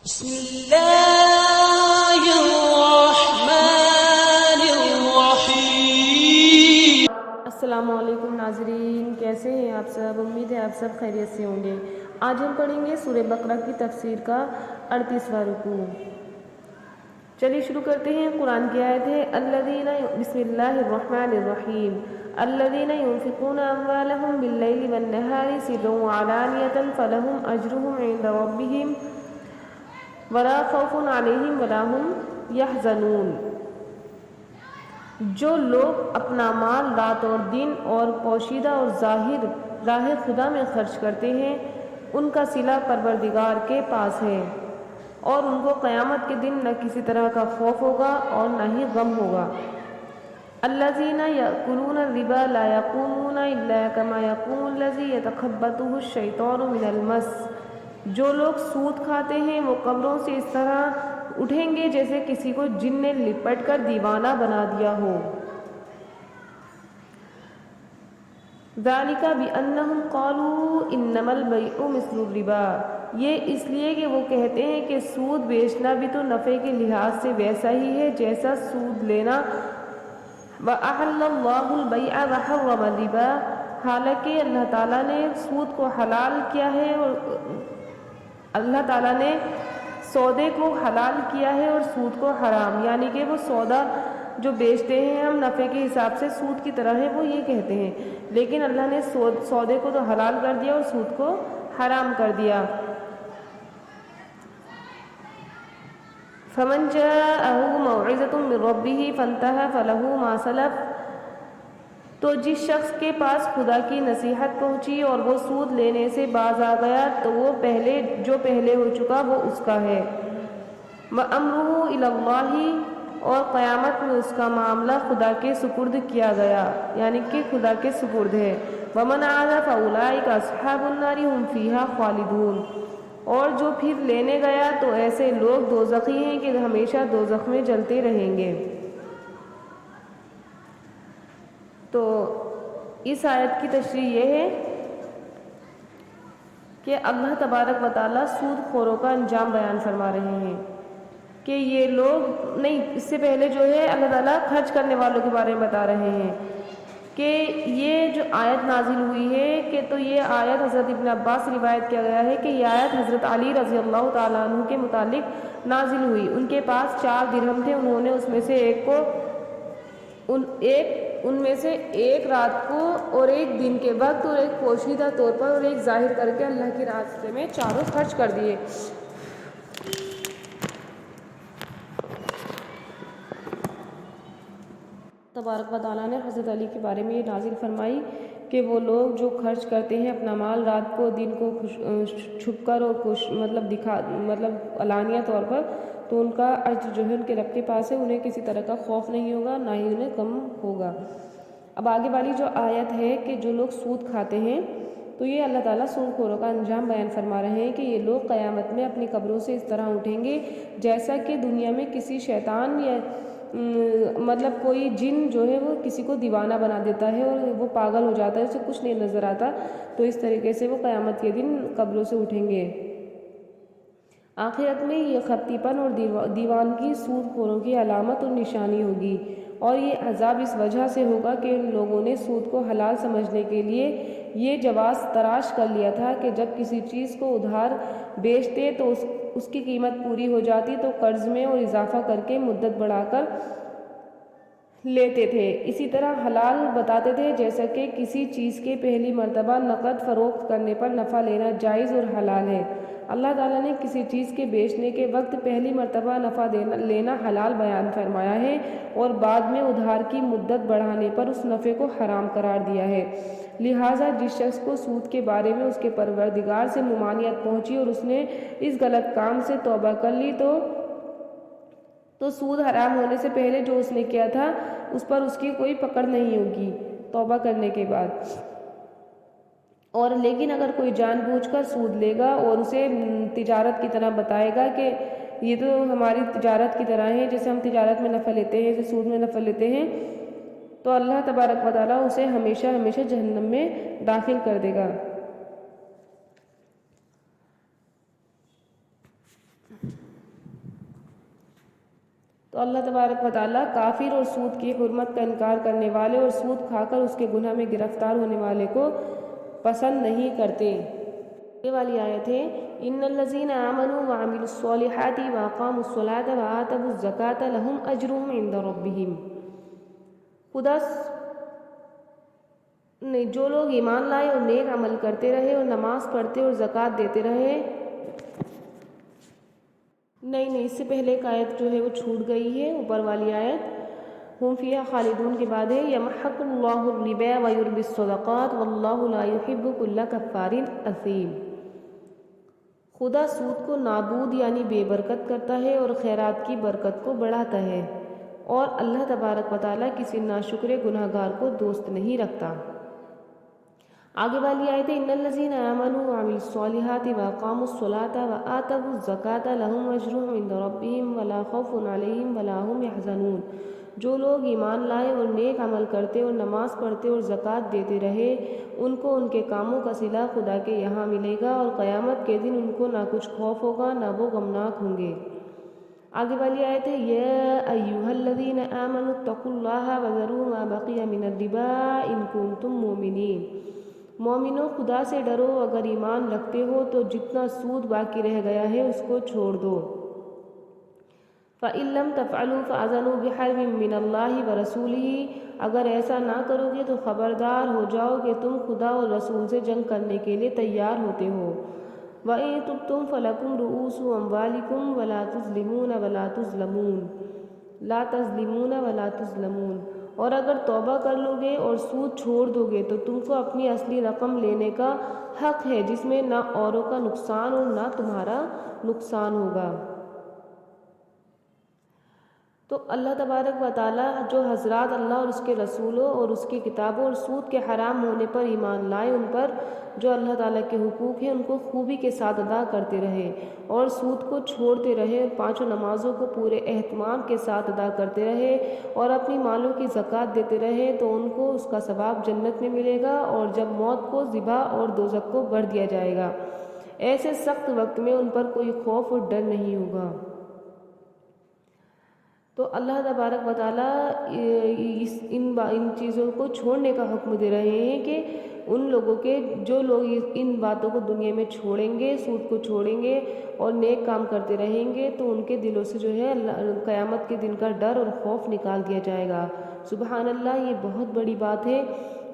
بسم اللہ الرحمن الرحیم۔ السلام علیکم ناظرین، کیسے ہیں آپ سب؟ امید ہے آپ سب خیریت سے ہوں گے۔ آج ہم پڑھیں گے سورہ بقرہ کی تفسیر کا 38واں رکوع۔ چلیے شروع کرتے ہیں۔ قرآن کی آیت ہے بسم اللہ الرحمن الرحیم الذین ينفقون اموالهم باللیل والنہار سرا وعلانیۃ فلہم اجرهم عند ربهم ولا خوف علیہم ولا هم یحزنون۔ جو لوگ اپنا مال رات اور دن اور پوشیدہ اور ظاہر راہ خدا میں خرچ کرتے ہیں، ان کا صلہ پروردگار کے پاس ہے، اور ان کو قیامت کے دن نہ کسی طرح کا خوف ہوگا اور نہ ہی غم ہوگا۔ الذین یأکلون الربا لا یقومون الا کما یقوم الذی یتخبطہ الشیطان من المس۔ جو لوگ سود کھاتے ہیں وہ قبروں سے اس طرح اٹھیں گے جیسے کسی کو جن نے لپٹ کر دیوانہ بنا دیا ہو۔ ذَلِكَ بِأَنَّهُمْ قَالُوا إِنَّمَا الْبَيْعُ مِثْلُ الرِّبَا۔ یہ اس لیے کہ وہ کہتے ہیں کہ سود بیچنا بھی تو نفع کے لحاظ سے ویسا ہی ہے جیسا سود لینا۔ وَأَحَلَّ اللَّهُ الْبَيْعَ وَحَرَّمَ الرِّبَا۔ حالانکہ اللہ تعالیٰ نے سود کو حلال کیا ہے، اور اللہ تعالیٰ نے سودے کو حلال کیا ہے اور سود کو حرام، یعنی کہ وہ سودا جو بیچتے ہیں ہم نفع کے حساب سے سود کی طرح ہے، وہ یہ کہتے ہیں، لیکن اللہ نے سودے کو تو حلال کر دیا اور سود کو حرام کر دیا۔ فَمَنْ جَاءَهُ مَوْعِظَةٌ مِّن رَّبِّهِ فَانتَهَىٰ فَلَهُ مَا سَلَفَ۔ تو جس شخص کے پاس خدا کی نصیحت پہنچی اور وہ سود لینے سے باز آ گیا تو وہ جو پہلے ہو چکا وہ اس کا ہے۔ وَأَمْرُهُ إِلَى اللَّهِ، اور قیامت میں اس کا معاملہ خدا کے سپرد کیا گیا، یعنی کہ خدا کے سپرد ہے۔ وَمَنْ عَادَ فَأُولَٰئِكَ أَصْحَابُ النَّارِ هُمْ فِيهَا خَالِدُونَ۔ اور جو پھر لینے گیا تو ایسے لوگ دوزخی ہیں کہ ہمیشہ دوزخ میں جلتے رہیں گے۔ تو اس آیت کی تشریح یہ ہے کہ اللہ تبارک و تعالیٰ سود خوروں کا انجام بیان فرما رہے ہیں کہ یہ لوگ نہیں، اس سے پہلے جو ہے اللہ تعالیٰ خرچ کرنے والوں کے بارے میں بتا رہے ہیں کہ یہ جو آیت نازل ہوئی ہے کہ تو یہ آیت حضرت ابن عباس سے روایت کیا گیا ہے کہ یہ آیت حضرت علی رضی اللہ تعالیٰ عنہ کے متعلق نازل ہوئی۔ ان کے پاس 4 درہم تھے، انہوں نے ان میں سے ایک رات کو اور ایک دن کے وقت اور ایک پوشیدہ طور پر اور ایک ظاہر کر کے اللہ کے راستے میں چاروں خرچ کر دیے۔ تبارک و تعالیٰ نے حضرت علی کے بارے میں یہ نازل فرمائی کہ وہ لوگ جو خرچ کرتے ہیں اپنا مال رات کو دن کو چھپ کر اور مطلب علانیہ طور پر، تو ان کا اجر جو ہے ان کے رب کے پاس ہے، انہیں کسی طرح کا خوف نہیں ہوگا نہ ہی انہیں غم ہوگا۔ اب آگے والی جو آیت ہے کہ جو لوگ سود کھاتے ہیں، تو یہ اللہ تعالیٰ سود خوروں کا انجام بیان فرما رہے ہیں کہ یہ لوگ قیامت میں اپنی قبروں سے اس طرح اٹھیں گے جیسا کہ دنیا میں کسی شیطان یا مطلب کوئی جن جو ہے وہ کسی کو دیوانہ بنا دیتا ہے اور وہ پاگل ہو جاتا ہے، اسے کچھ نہیں نظر آتا، تو اس طریقے سے وہ قیامت کے دن قبروں سے اٹھیں گے۔ آخرت میں یہ خطی پن اور دیوانگی سود خوروں کی علامت اور نشانی ہوگی، اور یہ عذاب اس وجہ سے ہوگا کہ ان لوگوں نے سود کو حلال سمجھنے کے لیے یہ جواز تراش کر لیا تھا کہ جب کسی چیز کو ادھار بیچتے تو اس کی قیمت پوری ہو جاتی تو قرض میں اور اضافہ کر کے مدت بڑھا کر لیتے تھے۔ اسی طرح حلال بتاتے تھے جیسا کہ کسی چیز کے پہلی مرتبہ نقد فروخت کرنے پر نفع لینا جائز اور حلال ہے۔ اللہ تعالیٰ نے کسی چیز کے بیچنے کے وقت پہلی مرتبہ نفع لینا حلال بیان فرمایا ہے اور بعد میں ادھار کی مدت بڑھانے پر اس نفع کو حرام قرار دیا ہے۔ لہٰذا جس شخص کو سود کے بارے میں اس کے پروردگار سے ممانعت پہنچی اور اس نے اس غلط کام سے توبہ کر لی تو سود حرام ہونے سے پہلے جو اس نے کیا تھا اس پر اس کی کوئی پکڑ نہیں ہوگی توبہ کرنے کے بعد۔ اور لیکن اگر کوئی جان بوجھ کر سود لے گا اور اسے تجارت کی طرح بتائے گا کہ یہ تو ہماری تجارت کی طرح ہے، جیسے ہم تجارت میں نفع لیتے ہیں، جیسے سود میں نفع لیتے ہیں، تو اللہ تبارک و تعالیٰ اسے ہمیشہ ہمیشہ جہنم میں داخل کر دے گا۔ تو اللہ تبارک و تعالیٰ کافر اور سود کی حرمت کا انکار کرنے والے اور سود کھا کر اس کے گناہ میں گرفتار ہونے والے کو پسند نہیں کرتے۔ یہ والی آیت ہے ان الذین آمنوا وعملوا الصالحات واقاموا الصلاة وآتوا الزکاة لهم اجرهم عند ربهم۔ خدا جو لوگ ایمان لائے اور نیک عمل کرتے رہے اور نماز پڑھتے اور زکوٰۃ دیتے رہے، نہیں اس سے پہلے ایک آیت جو ہے وہ چھوٹ گئی ہے، اوپر والی آیت ہم فیہا خالدون کے بعد ہے یمحق اللہ الربا ویربی الصدقات واللہ لا یحب کل کفار اثیم۔ خدا سود کو نابود یعنی بے برکت کرتا ہے اور خیرات کی برکت کو بڑھاتا ہے، اور اللہ تبارک و تعالیٰ کسی ناشکر گناہ گار کو دوست نہیں رکھتا۔ آگے والی آیت ان الذین آمنوا وعملوا الصالحات واقاموا الصلاة وآتوا الزکاة لهم اجرهم عند ربهم ولا خوف علیہم ولا هم يحزنون۔ جو لوگ ایمان لائے اور نیک عمل کرتے اور نماز پڑھتے اور زکوٰۃ دیتے رہے، ان کو ان کے کاموں کا صلہ خدا کے یہاں ملے گا، اور قیامت کے دن ان کو نہ کچھ خوف ہوگا نہ وہ غمناک ہوں گے۔ آگے والی آیت ہے یا ایھا الذین آمنوا اتقوا اللہ وذروا ما بقی من الربا ان کنتم مؤمنین۔ مومنوں خدا سے ڈرو، اگر ایمان رکھتے ہو تو جتنا سود باقی رہ گیا ہے اس کو چھوڑ دو۔ فَإِن لَّمْ تَفْعَلُوا فَأَذَنُوا بِحَرْبٍ مِّنَ اللَّهِ وَرَسُولِهِ۔ اگر ایسا نہ کرو گے تو خبردار ہو جاؤ کہ تم خدا اور رسول سے جنگ کرنے کے لیے تیار ہوتے ہو۔ وَإِن تُبْتُمْ فَلَكُمْ رُءُوسُ أَمْوَالِكُمْ وَلَا تُظْلِمُونَ وَلَا تُظْلَمُونَ لا تظلمون ولا تظلمون۔ اور اگر توبہ کر لو گے اور سود چھوڑ دو گے تو تم کو اپنی اصلی رقم لینے کا حق ہے، جس میں نہ اوروں کا نقصان اور نہ تمہارا نقصان ہوگا۔ تو اللہ تبارک و تعالیٰ جو حضرات اللہ اور اس کے رسولوں اور اس کی کتابوں اور سود کے حرام ہونے پر ایمان لائے، ان پر جو اللہ تعالیٰ کے حقوق ہیں ان کو خوبی کے ساتھ ادا کرتے رہے اور سود کو چھوڑتے رہے اور پانچوں نمازوں کو پورے اہتمام کے ساتھ ادا کرتے رہے اور اپنی مالوں کی زکوٰۃ دیتے رہے، تو ان کو اس کا ثواب جنت میں ملے گا، اور جب موت کو ذبح اور دوزخ کو بھر دیا جائے گا، ایسے سخت وقت میں ان پر کوئی خوف اور ڈر نہیں ہوگا۔ تو اللہ تبارک و تعالیٰ ان چیزوں کو چھوڑنے کا حکم دے رہے ہیں کہ ان لوگوں کے جو لوگ ان باتوں کو دنیا میں چھوڑیں گے، سود کو چھوڑیں گے اور نیک کام کرتے رہیں گے، تو ان کے دلوں سے جو ہے قیامت کے دن کا ڈر اور خوف نکال دیا جائے گا۔ سبحان اللہ، یہ بہت بڑی بات ہے۔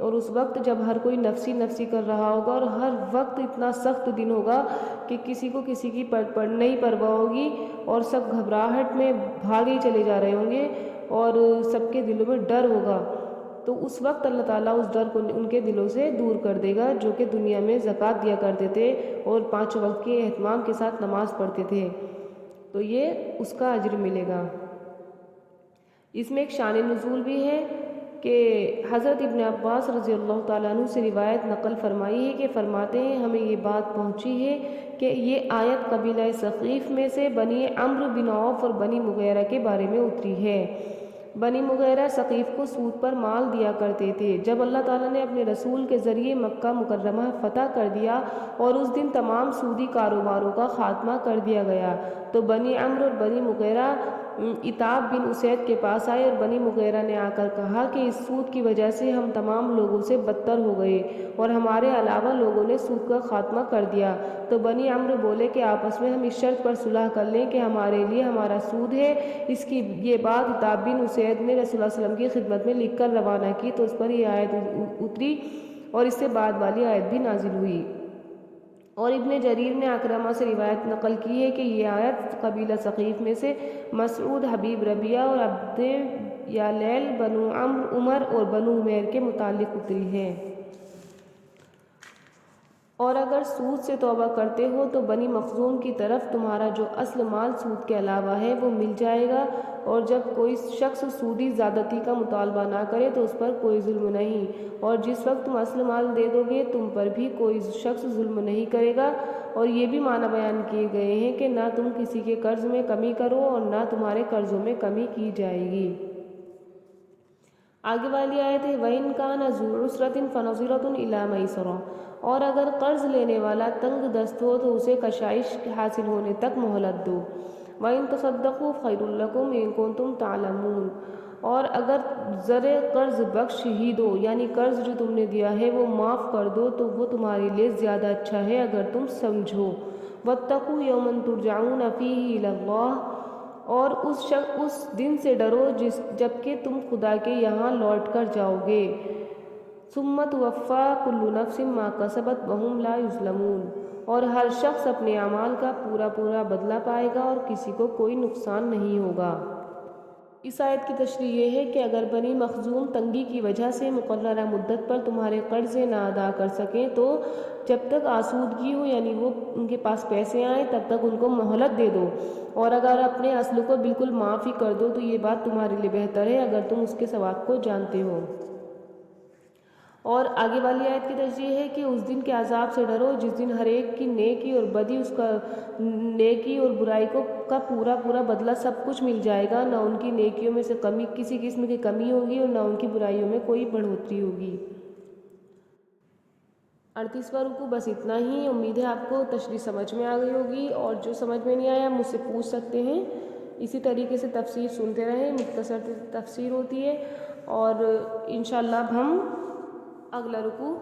اور اس وقت جب ہر کوئی نفسی نفسی کر رہا ہوگا اور ہر وقت اتنا سخت دن ہوگا کہ کسی کو کسی کی نہیں پرواہ ہوگی اور سب گھبراہٹ میں بھاگے چلے جا رہے ہوں گے اور سب کے دلوں میں ڈر ہوگا، تو اس وقت اللہ تعالیٰ اس ڈر کو ان کے دلوں سے دور کر دے گا، جو کہ دنیا میں زکوٰۃ دیا کرتے تھے اور 5 وقت کے اہتمام کے ساتھ نماز پڑھتے تھے، تو یہ اس کا اجر ملے گا۔ اس میں ایک شان نزول بھی ہے کہ حضرت ابن عباس رضی اللہ تعالیٰ عنہ سے روایت نقل فرمائی ہے کہ فرماتے ہیں ہمیں یہ بات پہنچی ہے کہ یہ آیت قبیلہ ثقیف میں سے بنی عمرو بن عوف اور بنی مغیرہ کے بارے میں اتری ہے۔ بنی مغیرہ ثقیف کو سود پر مال دیا کرتے تھے۔ جب اللہ تعالیٰ نے اپنے رسول کے ذریعے مکہ مکرمہ فتح کر دیا اور اس دن تمام سودی کاروباروں کا خاتمہ کر دیا گیا، تو بنی عمرو اور بنی مغیرہ عتاب بن اسید کے پاس آئے اور بنی مغیرہ نے آ کر کہا کہ اس سود کی وجہ سے ہم تمام لوگوں سے بدتر ہو گئے اور ہمارے علاوہ لوگوں نے سود کا خاتمہ کر دیا۔ تو بنی عمرو بولے کہ آپس میں ہم اس شرط پر صلح کر لیں کہ ہمارے لیے ہمارا سود ہے۔ اس کی یہ بات عتاب بن اسید نے رسول اللہ صلی اللہ علیہ وسلم کی خدمت میں لکھ کر روانہ کی، تو اس پر یہ آیت اتری اور اس سے بعد والی آیت بھی نازل ہوئی۔ اور ابن جریر نے اکرمہ سے روایت نقل کی ہے کہ یہ آیت قبیلہ ثقیف میں سے مسعود، حبیب ربیہ اور عبد یالیل، بنو عمر اور بنو عمیر کے متعلق اتری ہے۔ اور اگر سود سے توبہ کرتے ہو تو بنی مخزوم کی طرف تمہارا جو اصل مال سود کے علاوہ ہے وہ مل جائے گا، اور جب کوئی شخص سودی زیادتی کا مطالبہ نہ کرے تو اس پر کوئی ظلم نہیں، اور جس وقت تم اصل مال دے دو گے تم پر بھی کوئی شخص ظلم نہیں کرے گا۔ اور یہ بھی معنی بیان کیے گئے ہیں کہ نہ تم کسی کے قرض میں کمی کرو اور نہ تمہارے قرضوں میں کمی کی جائے گی۔ آگے والی آیت ہے وَإِن كَانَ ذُو عُسْرَةٍ فَنَظِرَةٌ إِلَىٰ مَيْسَرَةٍ۔ اور اگر قرض لینے والا تنگ دست ہو تو اسے کشائش حاصل ہونے تک مہلت دو۔ وَإِن تَصَدَّقُوا خَيْرٌ لَكُمْ إِن كُنتُمْ تَعْلَمُونَ، اور اگر زر قرض بخش ہی دو، یعنی قرض جو تم نے دیا ہے وہ معاف کر دو تو وہ تمہارے لیے زیادہ اچھا ہے اگر تم سمجھو۔ وَاتَّقُوا يَوْمًا تُرْجَعُونَ فِيهِ إِلَى اللَّهِ، اور اس دن سے ڈرو جب کہ تم خدا کے یہاں لوٹ کر جاؤ گے۔ ثُمَّ تُوَفَّى كُلُّ نَفْسٍ مَا كَسَبَتْ وَهُمْ لَا يُظْلَمُونَ، اور ہر شخص اپنے اعمال کا پورا پورا بدلہ پائے گا اور کسی کو کوئی نقصان نہیں ہوگا۔ اس آیت کی تشریح یہ ہے کہ اگر بنی مخزوم تنگی کی وجہ سے مقررہ مدت پر تمہارے قرضے نہ ادا کر سکیں تو جب تک آسودگی ہو، یعنی وہ ان کے پاس پیسے آئیں، تب تک ان کو مہلت دے دو، اور اگر اپنے اصل کو بالکل معاف ہی کر دو تو یہ بات تمہارے لیے بہتر ہے اگر تم اس کے ثواب کو جانتے ہو۔ اور آگے والی آیت کی تشریح ہے کہ اس دن کے عذاب سے ڈرو جس دن ہر ایک کی نیکی اور بدی، اس کا نیکی اور برائی کا پورا پورا بدلہ سب کچھ مل جائے گا، نہ ان کی نیکیوں میں سے کسی قسم کی کمی ہوگی اور نہ ان کی برائیوں میں کوئی بڑھوتری ہوگی۔ 38واں رکوع بس اتنا ہی۔ امید ہے آپ کو تشریح سمجھ میں آ گئی ہوگی، اور جو سمجھ میں نہیں آیا مجھ سے پوچھ سکتے ہیں۔ اسی طریقے سے تفسیر سنتے رہیں، مختصر تفسیر ہوتی ہے، اور انشاءاللہ اب ہم اگلا رکوع